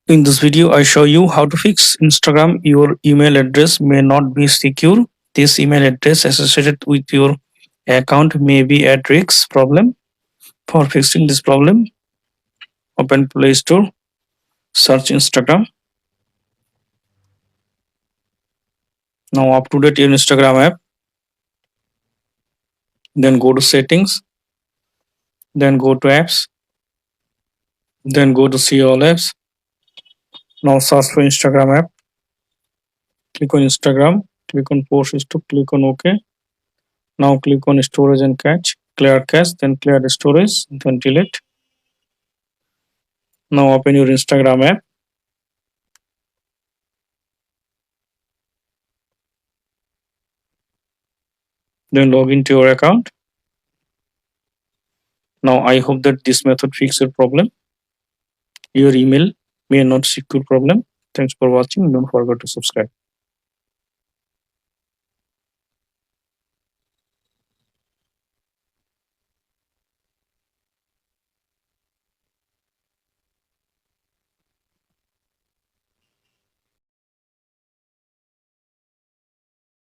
In this video, I show you how to fix Instagram. Your email address may not be secure. This email address associated with your account may be at risk problem. For fixing this problem, open Play Store, search Instagram. Now up to date your Instagram app. Then go to settings. Then go to apps. Then go to see all apps. Now search for Instagram app. Click on Instagram. Click on post history. Click on OK. Now click on storage and cache. Clear cache. Then clear the storage. Then delete. Now open your Instagram app. Then log into your account. Now I hope that this method fixes your problem. Your email may not secure problem. Thanks for watching. Don't forget to subscribe.